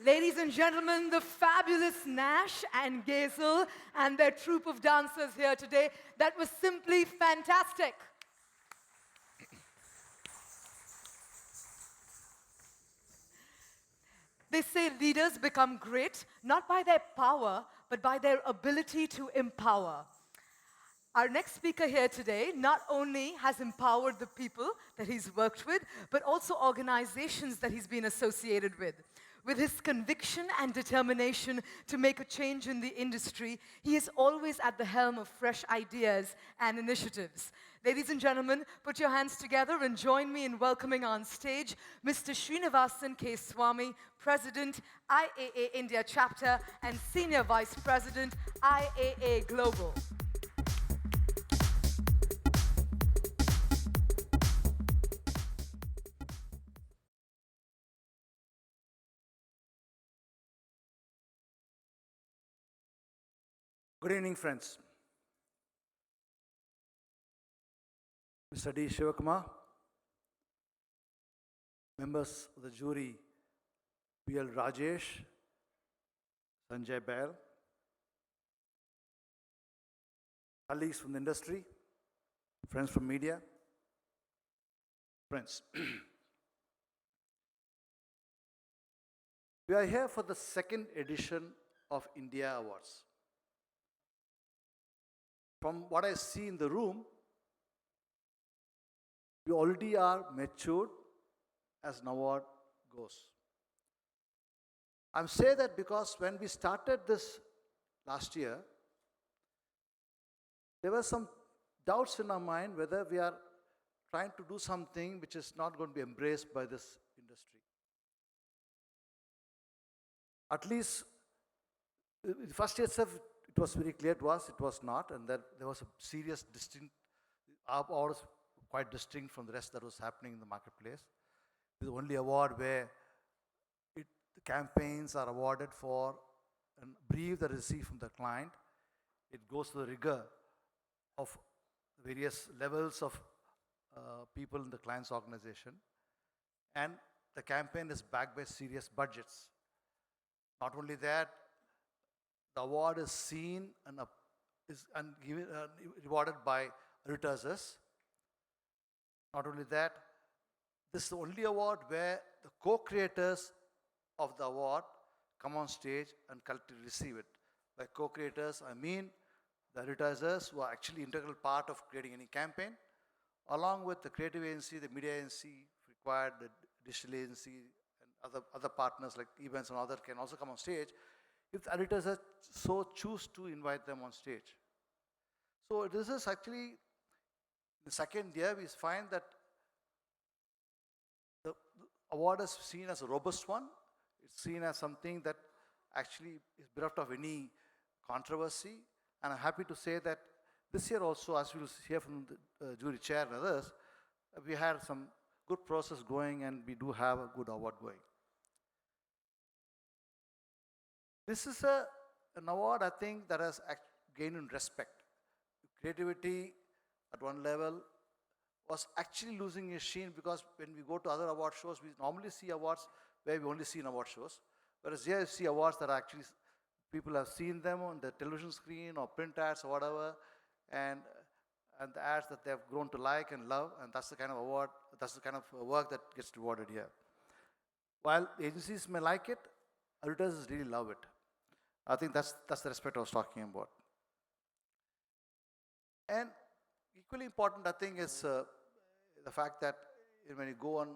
Ladies and gentlemen, the fabulous Nash and Gazel and their troupe of dancers here today. That was simply fantastic. They say leaders become great not by their power, but by their ability to empower. Our next speaker here today not only has empowered the people that he's worked with, but also organizations that he's been associated with. With his conviction and determination to make a change in the industry, he is always at the helm of fresh ideas and initiatives. Ladies and gentlemen, put your hands together and join me in welcoming on stage Mr. Srinivasan K. Swami, President, IAA India Chapter, and Senior Vice President, IAA Global. Good evening, friends. Mr. D. Shivakumar, members of the jury, B.L. Rajesh, Sanjay Bail, colleagues from the industry, friends from media, friends. We are here for the second edition of IndIAA Awards. From what I see in the room, we already are matured as an award goes. I'm saying that because when we started this last year, there were some doubts in our mind whether we are trying to do something which is not going to be embraced by this industry. At least, the first year itself, it was very clear to us it was not, and that there was a serious distinct, our award was quite distinct from the rest that was happening in the marketplace. It's the only award where the campaigns are awarded for a brief that is received from the client. It goes to the rigor of various levels of people in the client's organization, and the campaign is backed by serious budgets. Not only that, the award is seen and given, rewarded by advertisers. Not only that, this is the only award where the co-creators of the award come on stage and collectively receive it. By co-creators, I mean the advertisers who are actually integral part of creating any campaign, along with the creative agency, the media agency, if required, the digital agency, and other partners like events and others can also come on stage if the editors so choose to invite them on stage. So this is actually the second year we find that the award is seen as a robust one. It's seen as something that actually is bereft of any controversy. And I'm happy to say that this year also, as we'll hear from the jury chair and others, we had some good process going and we do have a good award going. This is an award, I think, that has gained in respect. Creativity at one level was actually losing its sheen because when we go to other award shows, we normally see awards where we only see in award shows. Whereas here you see awards that are actually, people have seen them on the television screen or print ads or whatever, and the ads that they have grown to like and love, and that's the kind of award, that's the kind of work that gets rewarded here. While agencies may like it, advertisers really love it. I think that's the respect I was talking about. And equally important, I think, is the fact that when you go on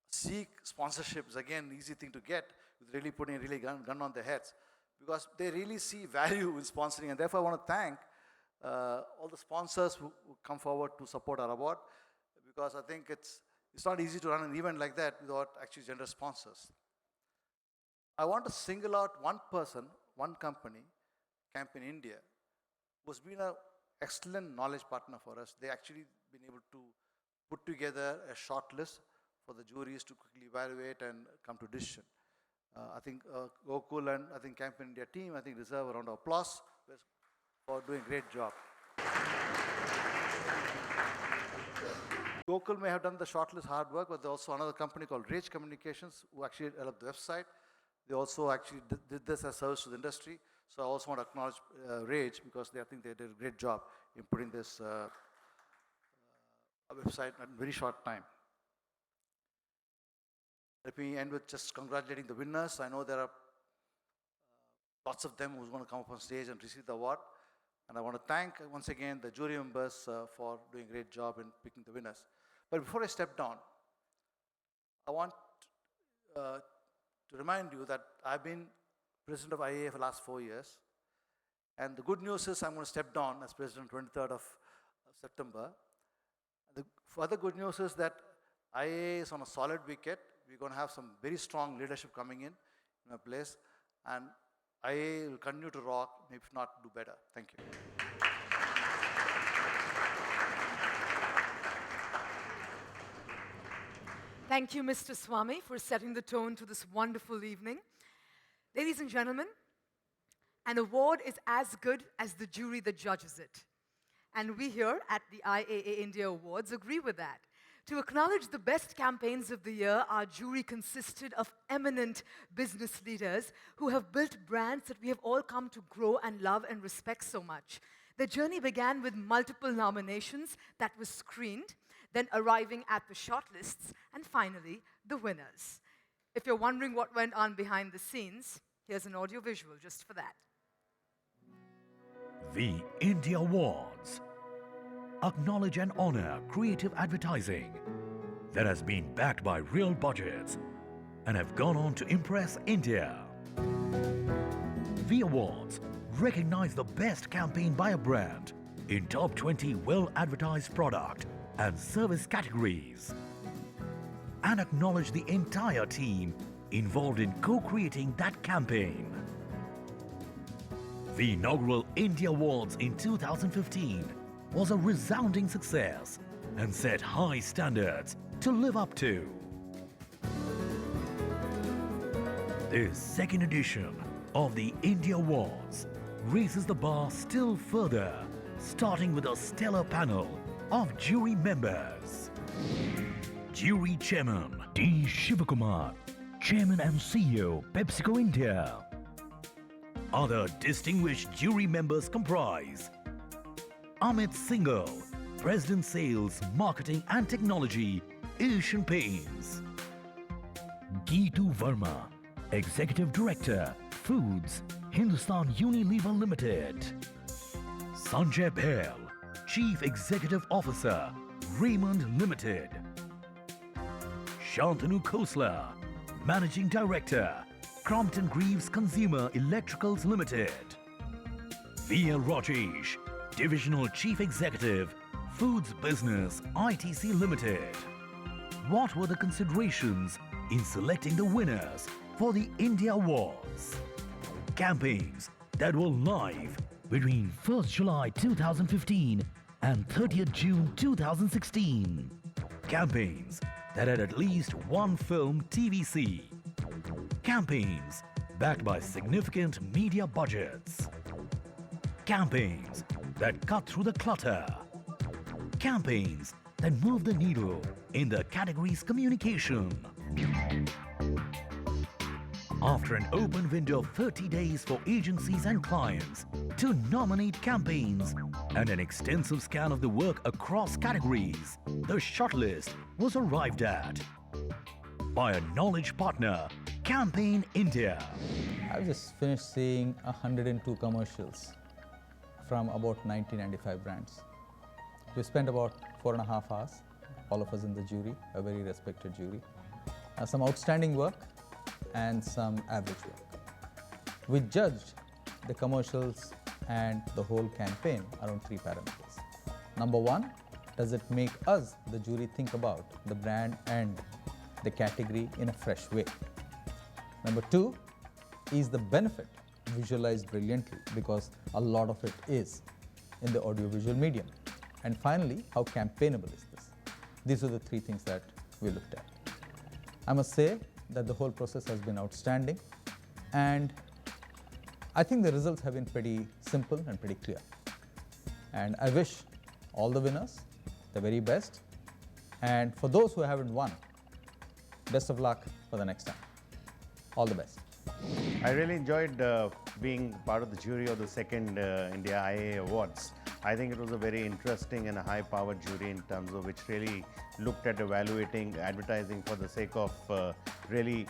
seek sponsorships, again, easy thing to get, with really putting a gun on their heads, because they really see value in sponsoring, and therefore I want to thank all the sponsors who come forward to support our award, because I think it's not easy to run an event like that without actually generous sponsors. I want to single out one person, one company, Campaign India, who's been an excellent knowledge partner for us. They actually been able to put together a short list for the juries to quickly evaluate and come to decision. I think Gokul and I think Campaign India team, I think deserve a round of applause for doing a great job. Gokul may have done the shortlist hard work, but there's also another company called Rage Communications who actually developed the website. They also actually did this as service to the industry. So I also want to acknowledge Rage because I think they did a great job in putting this website in a very short time. Let me end with just congratulating the winners. I know there are lots of them who's going to come up on stage and receive the award. And I want to thank once again the jury members for doing a great job in picking the winners. But before I step down, I want to remind you that I've been president of IAA for the last 4 years. And the good news is I'm going to step down as president 23rd of September. The further good news is that IAA is on a solid wicket. We're going to have some very strong leadership coming in my place. And IAA will continue to rock, if not do better. Thank you. Thank you, Mr. Swami, for setting the tone to this wonderful evening. Ladies and gentlemen, an award is as good as the jury that judges it. And we here at the IAA India Awards agree with that. To acknowledge the best campaigns of the year, our jury consisted of eminent business leaders who have built brands that we have all come to grow and love and respect so much. The journey began with multiple nominations that were screened, then arriving at the shortlists, and finally, the winners. If you're wondering what went on behind the scenes, here's an audio-visual just for that. The IndIAA Awards acknowledge and honor creative advertising that has been backed by real budgets and have gone on to impress India. The awards recognize the best campaign by a brand in top 20 well-advertised product and service categories, and acknowledge the entire team involved in co-creating that campaign. The inaugural IndIAA Awards in 2015 was a resounding success and set high standards to live up to. This second edition of the IndIAA Awards raises the bar still further, starting with a stellar panel of jury members. Jury Chairman D. Shivakumar, Chairman and CEO, PepsiCo India. Other distinguished jury members comprise Amit Singhal, President Sales, Marketing and Technology, Asian Paints. Geetu Verma, Executive Director, Foods, Hindustan Unilever Limited. Sanjay Bail, Chief Executive Officer, Raymond Limited. Shantanu Khosla, Managing Director, Crompton Greaves Consumer Electricals Limited. V.L. Rajesh, Divisional Chief Executive, Foods Business ITC Limited. What were the considerations in selecting the winners for the IndIAA Awards? Campaigns that were live between 1st July 2015 and 30th June 2016. Campaigns that had at least one film TVC. Campaigns backed by significant media budgets. Campaigns that cut through the clutter. Campaigns that move the needle in the category's communication. After an open window of 30 days for agencies and clients to nominate campaigns and an extensive scan of the work across categories, the shortlist was arrived at by a knowledge partner, Campaign India. I've just finished seeing 102 commercials from about 1995 brands. We spent about 4.5 hours, all of us in the jury, a very respected jury. Some outstanding work and some average work. We judged the commercials and the whole campaign around 3 parameters. Number 1, does it make us, the jury, think about the brand and the category in a fresh way? Number 2, is the benefit visualized brilliantly, because a lot of it is in the audiovisual medium. And finally, how campaignable is this? These are the 3 things that we looked at. I must say that the whole process has been outstanding, and I think the results have been pretty simple and pretty clear. And I wish all the winners the very best, and for those who haven't won, best of luck for the next time. All the best. I really enjoyed being part of the jury of the second IndIAA Awards. I think it was a very interesting and a high-powered jury in terms of which really looked at evaluating advertising for the sake of really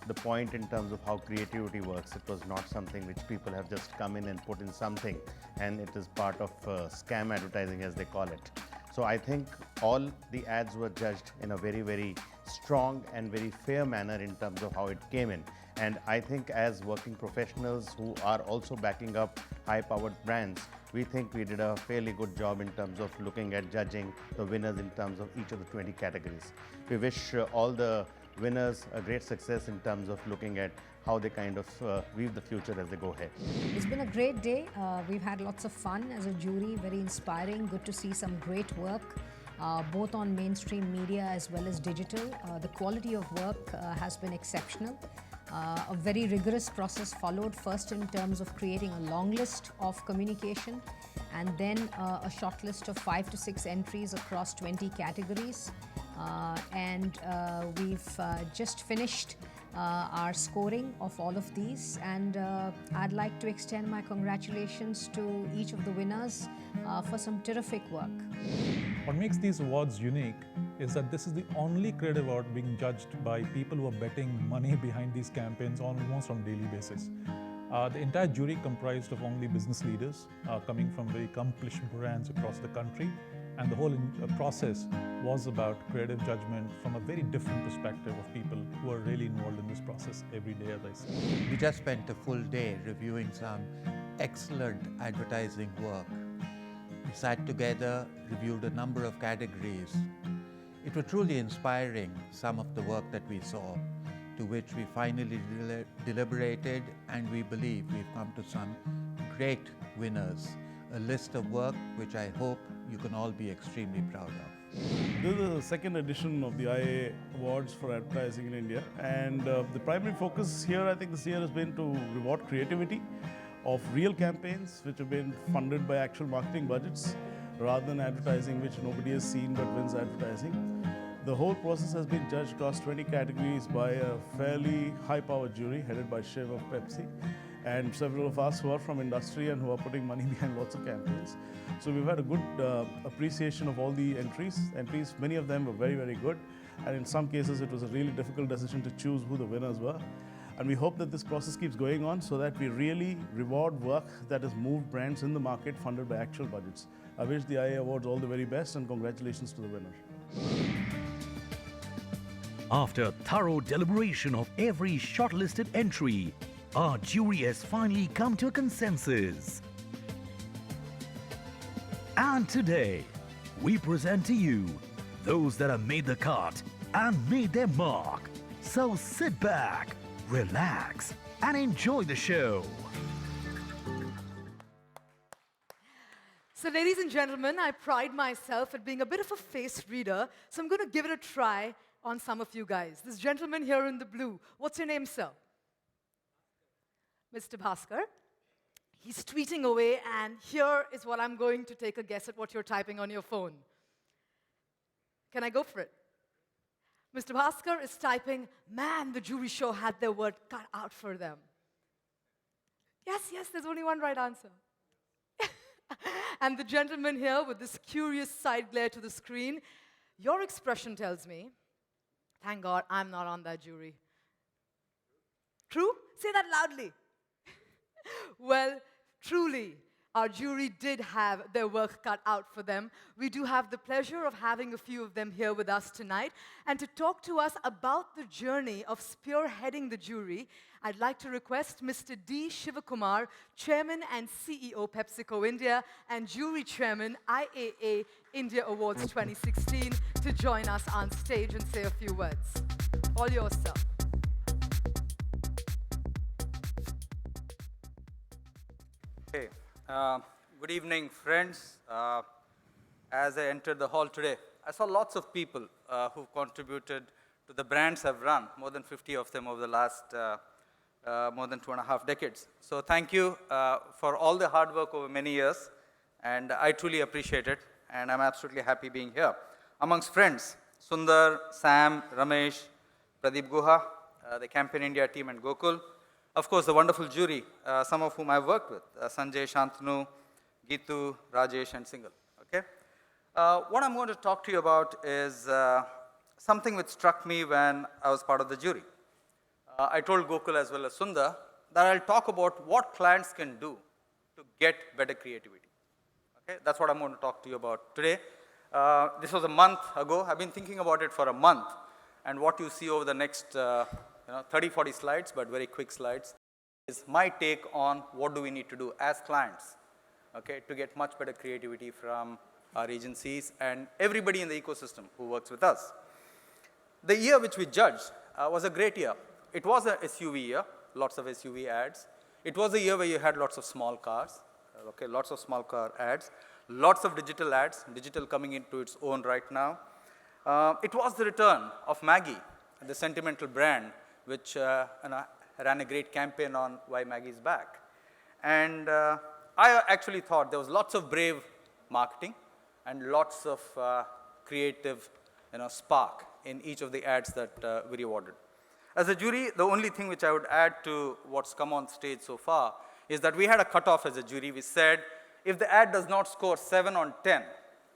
the point in terms of how creativity works. It was not something which people have just come in and put in something, and it is part of scam advertising, as they call it. So I think all the ads were judged in a very, very strong and very fair manner in terms of how it came in. And I think as working professionals who are also backing up high-powered brands, we think we did a fairly good job in terms of looking at judging the winners in terms of each of the 20 categories. We wish all the winners a great success in terms of looking at how they kind of weave the future as they go ahead. It's been a great day. We've had lots of fun as a jury, very inspiring. Good to see some great work, both on mainstream media as well as digital. The quality of work has been exceptional. A very rigorous process followed, first in terms of creating a long list of communication and then a short list of 5 to 6 entries across 20 categories. We've just finished our scoring of all of these, and I'd like to extend my congratulations to each of the winners for some terrific work. What makes these awards unique is that this is the only creative award being judged by people who are betting money behind these campaigns almost on a daily basis. The entire jury comprised of only business leaders coming from very accomplished brands across the country, and the whole process was about creative judgment from a very different perspective of people who are really involved in this process every day, as I said. We just spent a full day reviewing some excellent advertising work. We sat together, reviewed a number of categories. It was truly inspiring, some of the work that we saw, to which we finally deliberated, and we believe we've come to some great winners. A list of work which I hope you can all be extremely proud of. This is the second edition of the IAA Awards for advertising in India, and the primary focus here, I think this year, has been to reward creativity of real campaigns which have been funded by actual marketing budgets rather than advertising which nobody has seen but wins advertising. The whole process has been judged across 20 categories by a fairly high-powered jury headed by Shiv of Pepsi, and several of us who are from industry and who are putting money behind lots of campaigns. So we've had a good appreciation of all the entries. Many of them were very, very good, and in some cases it was a really difficult decision to choose who the winners were. And we hope that this process keeps going on so that we really reward work that has moved brands in the market funded by actual budgets. I wish the IAA Awards all the very best, and congratulations to the winner. After thorough deliberation of every shortlisted entry, our jury has finally come to a consensus. And today, we present to you those that have made the cut and made their mark. So sit back, relax, and enjoy the show. So ladies and gentlemen, I pride myself at being a bit of a face reader, so I'm going to give it a try on some of you guys. This gentleman here in the blue, what's your name, sir? Mr. Bhaskar. He's tweeting away, and here is what I'm going to take a guess at what you're typing on your phone. Can I go for it? Mr. Bhaskar is typing, man, the jury show had their word cut out for them. Yes, there's only one right answer. And the gentleman here with this curious side glare to the screen, your expression tells me, thank God I'm not on that jury. True? Say that loudly. Well, truly, our jury did have their work cut out for them. We do have the pleasure of having a few of them here with us tonight. And to talk to us about the journey of spearheading the jury, I'd like to request Mr. D. Shivakumar, Chairman and CEO PepsiCo India and Jury Chairman IAA India Awards 2016, to join us on stage and say a few words. All yours, sir. Okay. Good evening, friends. As I entered the hall today, I saw lots of people who've contributed to the brands I've run, more than 50 of them over the last more than 2.5 decades. So thank you for all the hard work over many years, and I truly appreciate it, and I'm absolutely happy being here. Amongst friends, Sundar, Sam, Ramesh, Pradeep Guha, the Campaign India team, and Gokul. of course, the wonderful jury, some of whom I've worked with, Sanjay, Shantanu, Geetu, Rajesh, and Singhal. Okay? What I'm going to talk to you about is something which struck me when I was part of the jury. I told Gokul as well as Sundar that I'll talk about what clients can do to get better creativity. Okay? That's what I'm going to talk to you about today. This was a month ago. I've been thinking about it for a month. And what you see over the next 30, 40 slides, but very quick slides, is my take on what do we need to do as clients, okay, to get much better creativity from our agencies and everybody in the ecosystem who works with us. The year which we judged was a great year. It was a SUV year, lots of SUV ads. It was a year where you had lots of small cars, okay, lots of small car ads, lots of digital ads, digital coming into its own right now. It was the return of Maggie, the sentimental brand, which ran a great campaign on why Maggie is back. And I actually thought there was lots of brave marketing and lots of creative spark in each of the ads that we rewarded. As a jury, the only thing which I would add to what's come on stage so far is that we had a cutoff as a jury. We said, if the ad does not score 7 on 10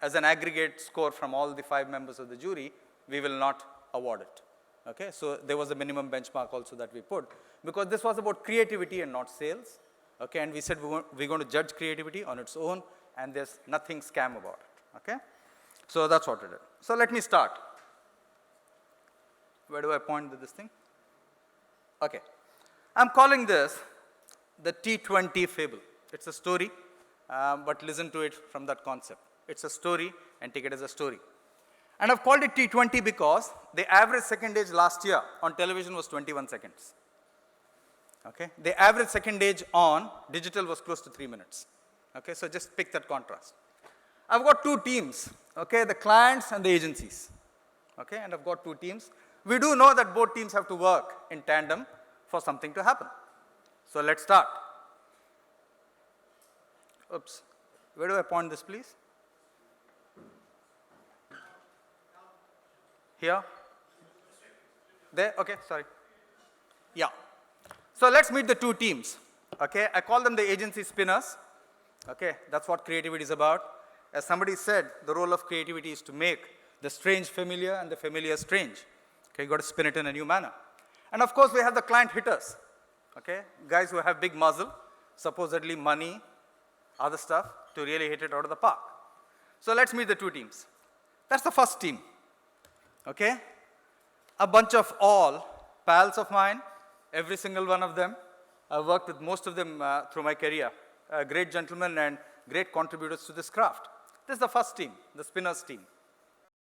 as an aggregate score from all the 5 members of the jury, we will not award it. Okay? So there was a minimum benchmark also that we put, because this was about creativity and not sales. Okay? And we said we're going to judge creativity on its own, and there's nothing scam about it. Okay? So that's what it is. So let me start. Where do I point with this thing? Okay. I'm calling this the T20 fable. It's a story, but listen to it from that concept. It's a story, and take it as a story. And I've called it T20 because the average secondage last year on television was 21 seconds. Okay? The average secondage on digital was close to 3 minutes. Okay? So just pick that contrast. I've got 2 teams, okay? The clients and the agencies. Okay? And I've got 2 teams. We do know that both teams have to work in tandem for something to happen. So let's start. Oops. Where do I point this, please? Here? There? Okay, sorry. Yeah. So let's meet the 2 teams. Okay, I call them the agency spinners. Okay, that's what creativity is about. As somebody said, the role of creativity is to make the strange familiar and the familiar strange. Okay, you got to spin it in a new manner. And of course, we have the client hitters. Okay, guys who have big muzzle, supposedly money, other stuff, to really hit it out of the park. So let's meet the 2 teams. That's the first team. Okay, a bunch of all pals of mine, every single one of them. I've worked with most of them through my career. Great gentlemen and great contributors to this craft. This is the first team, the spinners team.